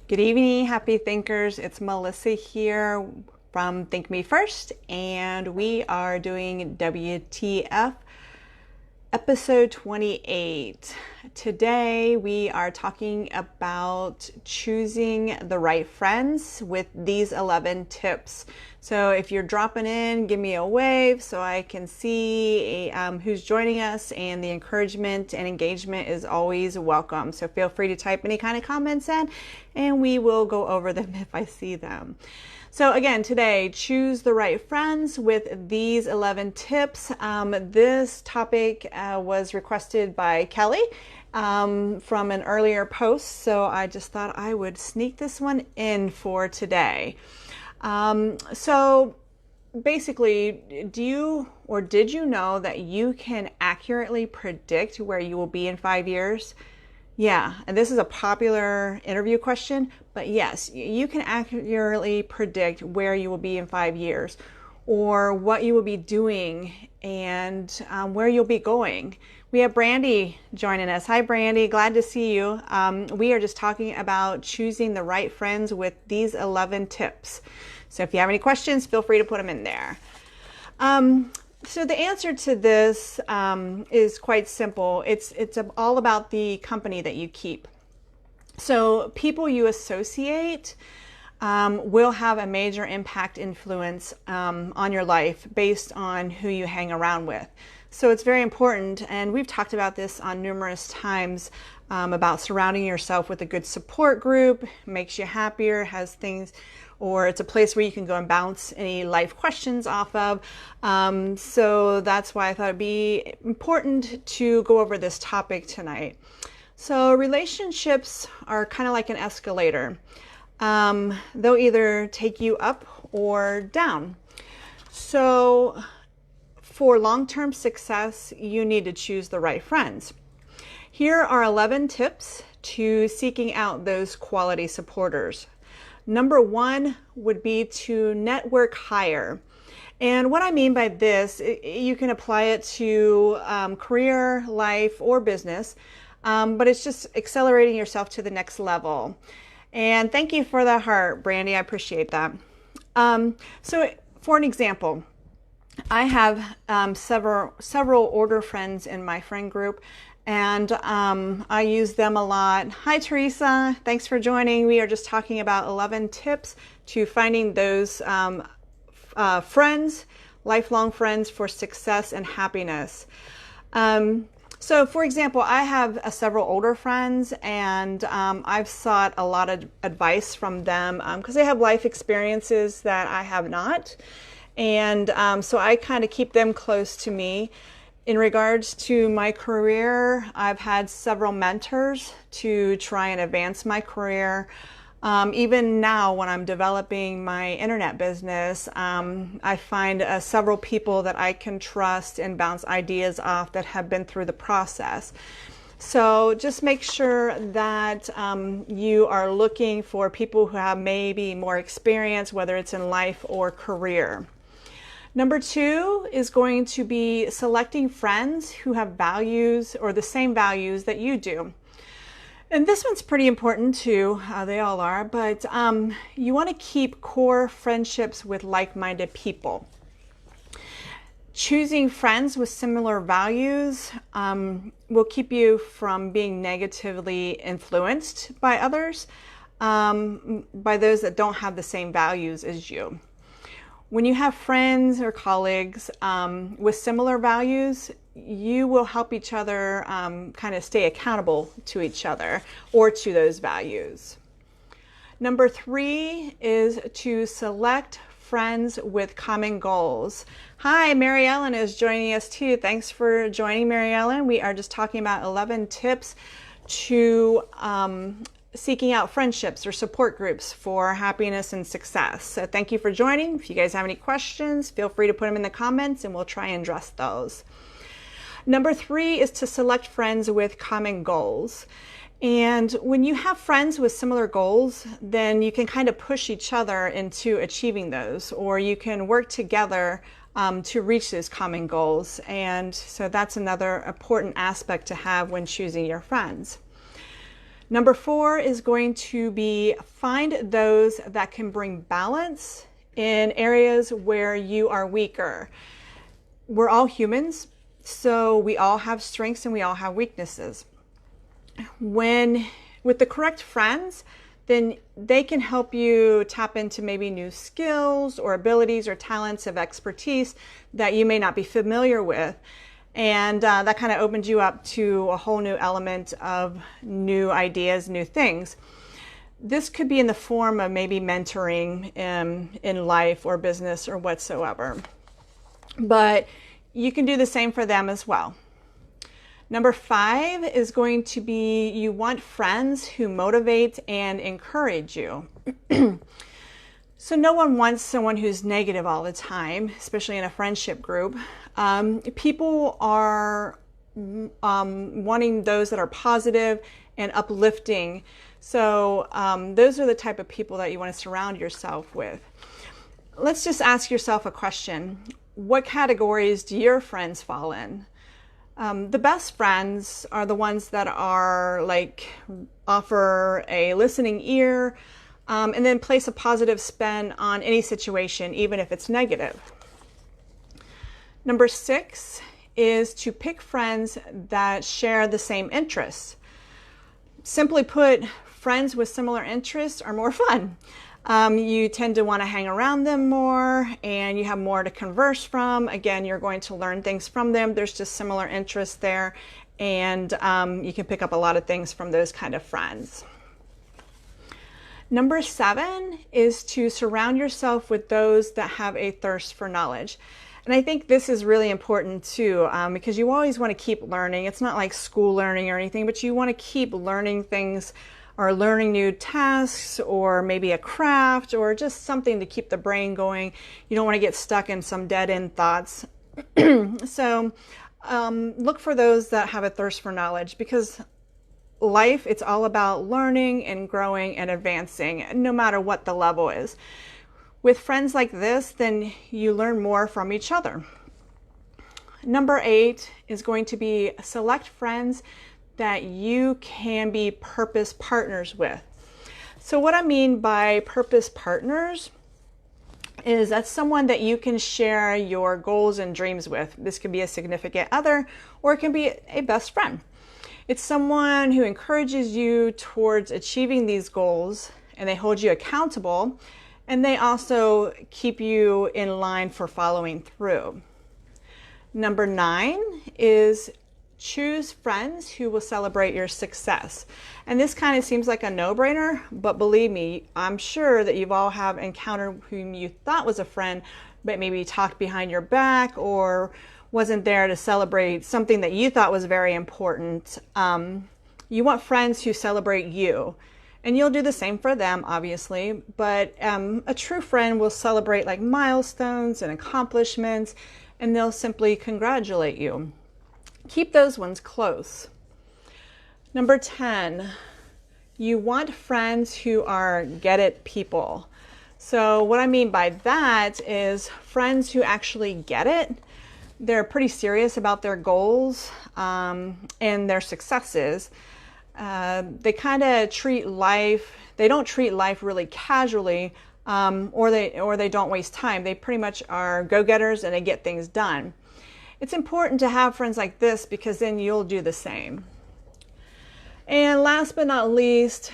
Good evening, happy thinkers. It's Melissa here from Think Me First, and we are doing WTF episode 28. Today we are talking about choosing the right friends with these 11 tips. So if you're dropping in, give me a wave so I can see who's joining us, and the encouragement and engagement is always welcome. So feel free to type any kind of comments in and we will go over them if I see them. So again, today, choose the right friends with these 11 tips. This topic was requested by Kelly from an earlier post, so I just thought I would sneak this one in for today. So basically, did you know that you can accurately predict where you will be in 5 years? Yeah, and this is a popular interview question, but yes, you can accurately predict where you will be in 5 years, or what you will be doing, and where you'll be going. We have Brandy joining us. Hi, Brandy. Glad to see you. We are just talking about choosing the right friends with these 11 tips. So if you have any questions, feel free to put them in there. So the answer to this is quite simple. It's all about the company that you keep. So people you associate will have a major influence on your life based on who you hang around with. So it's very important, and we've talked about this on numerous times, about surrounding yourself with a good support group. Makes you happier, has things, or it's a place where you can go and bounce any life questions off of. So that's why I thought it'd be important to go over this topic tonight. So relationships are kind of like an escalator. They'll either take you up or down. So for long-term success, you need to choose the right friends. Here are 11 tips to seeking out those quality supporters. Number one would be to network higher. And what I mean by this, you can apply it to career, life, or business, but it's just accelerating yourself to the next level. And thank you for the heart, Brandy. I appreciate that. So for an example, I have several order friends in my friend group, and I use them a lot. Hi, Teresa. Thanks for joining. We are just talking about 11 tips to finding those friends, lifelong friends for success and happiness. So for example, I have several older friends, and I've sought a lot of advice from them because they have life experiences that I have not. And so I kind of keep them close to me. In regards to my career, I've had several mentors to try and advance my career. Even now, when I'm developing my internet business, I find several people that I can trust and bounce ideas off that have been through the process. So just make sure that you are looking for people who have maybe more experience, whether it's in life or career. Number two is going to be selecting friends who have values or the same values that you do. And this one's pretty important too, they all are, but you want to keep core friendships with like-minded people. Choosing friends with similar values will keep you from being negatively influenced by others, by those that don't have the same values as you. When you have friends or colleagues with similar values, you will help each other kind of stay accountable to each other or to those values. Number three is to select friends with common goals. Hi, Mary Ellen is joining us too. Thanks for joining, Mary Ellen. We are just talking about 11 tips to seeking out friendships or support groups for happiness and success. So thank you for joining. If you guys have any questions, feel free to put them in the comments and we'll try and address those. Number three is to select friends with common goals. And when you have friends with similar goals, then you can kind of push each other into achieving those, or you can work together to reach those common goals. And so that's another important aspect to have when choosing your friends. Number 4 is going to be find those that can bring balance in areas where you are weaker. We're all humans, so we all have strengths and we all have weaknesses. With the correct friends, then they can help you tap into maybe new skills or abilities or talents of expertise that you may not be familiar with. And that kind of opens you up to a whole new element of new ideas, new things. This could be in the form of maybe mentoring in life or business or whatsoever. But you can do the same for them as well. Number 5 is going to be you want friends who motivate and encourage you. So no one wants someone who's negative all the time, especially in a friendship group. People are wanting those that are positive and uplifting. So those are the type of people that you want to surround yourself with. Let's just ask yourself a question. What categories do your friends fall in? The best friends are the ones that are like offer a listening ear, and then place a positive spin on any situation, even if it's negative. Number 6 is to pick friends that share the same interests. Simply put, friends with similar interests are more fun. You tend to want to hang around them more and you have more to converse from. Again, you're going to learn things from them. There's just similar interests there, and you can pick up a lot of things from those kind of friends. Number 7 is to surround yourself with those that have a thirst for knowledge. And I think this is really important too, because you always want to keep learning. It's not like school learning or anything, but you want to keep learning things or learning new tasks or maybe a craft or just something to keep the brain going. You don't want to get stuck in some dead-end thoughts. So look for those that have a thirst for knowledge, because life, it's all about learning and growing and advancing, no matter what the level is. With friends like this, then you learn more from each other. Number 8 is going to be select friends that you can be purpose partners with. So what I mean by purpose partners is that's someone that you can share your goals and dreams with. This could be a significant other, or it can be a best friend. It's someone who encourages you towards achieving these goals, and they hold you accountable, and they also keep you in line for following through. Number 9 is choose friends who will celebrate your success. And this kind of seems like a no-brainer, but believe me, I'm sure that you've all have encountered whom you thought was a friend, but maybe talked behind your back or wasn't there to celebrate something that you thought was very important. You want friends who celebrate you. And you'll do the same for them, obviously, but a true friend will celebrate like milestones and accomplishments, and they'll simply congratulate you. Keep those ones close. Number 10, you want friends who are get it people. So what I mean by that is friends who actually get it. They're pretty serious about their goals and their successes. They kind of treat life, they don't treat life really casually, or they don't waste time. They pretty much are go-getters and they get things done. It's important to have friends like this because then you'll do the same. And last but not least,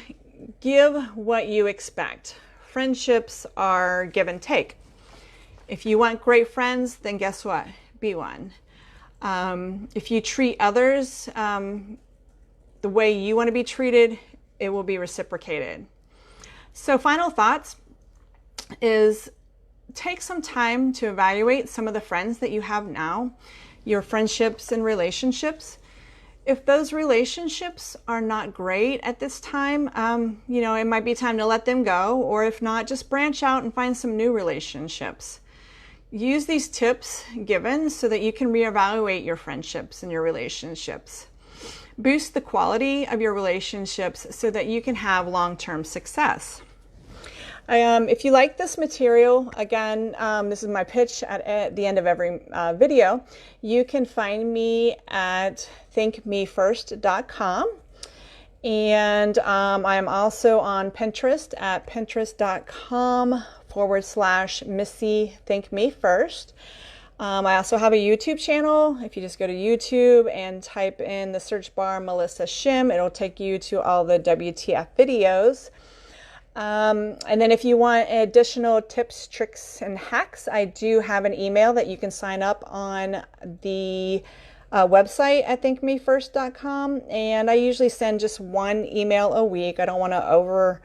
give what you expect. Friendships are give and take. If you want great friends, then guess what? Be one. If you treat others the way you want to be treated, it will be reciprocated. So final thoughts is take some time to evaluate some of the friends that you have now, your friendships and relationships. If those relationships are not great at this time, it might be time to let them go, or if not, just branch out and find some new relationships. Use these tips given so that you can reevaluate your friendships and your relationships. Boost the quality of your relationships so that you can have long-term success. If you like this material, again, this is my pitch at the end of every video. You can find me at thinkmefirst.com. And I am also on Pinterest at pinterest.com/Missy Think Me First. I also have a YouTube channel. If you just go to YouTube and type in the search bar Melissa Shim, it'll take you to all the WTF videos. And then if you want additional tips, tricks, and hacks, I do have an email that you can sign up on the website at thinkmefirst.com, and I usually send just one email a week. I don't want to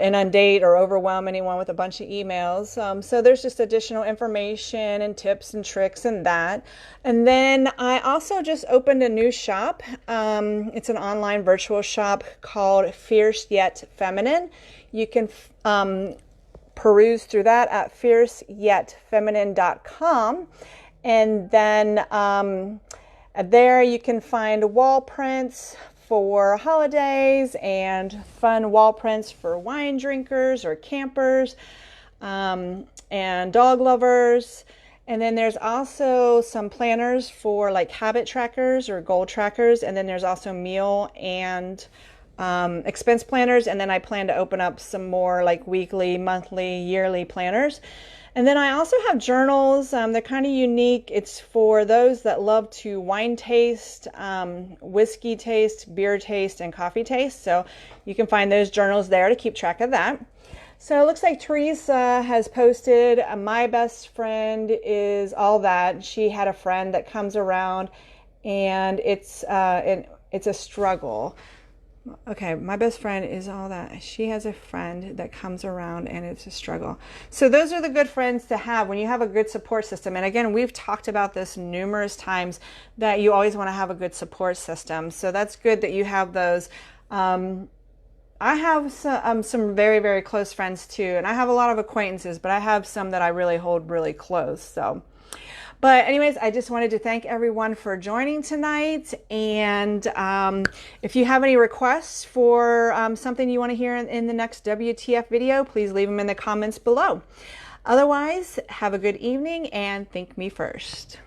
inundate or overwhelm anyone with a bunch of emails. So there's just additional information and tips and tricks and that. And then I also just opened a new shop. It's an online virtual shop called Fierce Yet Feminine. You can peruse through that at fierceyetfeminine.com. And then there you can find wall prints for holidays and fun wall prints for wine drinkers or campers and dog lovers. And then there's also some planners for like habit trackers or goal trackers. And then there's also meal and expense planners. And then I plan to open up some more like weekly, monthly, yearly planners. And then I also have journals. They're kind of unique. It's for those that love to wine taste, whiskey taste, beer taste, and coffee taste. So you can find those journals there to keep track of that. So it looks like Teresa has posted, my best friend is all that. She had a friend that comes around and it's a struggle. Okay, my best friend is all that. She has a friend that comes around and it's a struggle. So those are the good friends to have when you have a good support system. And again, we've talked about this numerous times that you always want to have a good support system. So that's good that you have those. I have some very, very close friends too. And I have a lot of acquaintances, but I have some that I really hold really close. So. But anyways, I just wanted to thank everyone for joining tonight. And if you have any requests for something you want to hear in the next WTF video, please leave them in the comments below. Otherwise, have a good evening and think me first.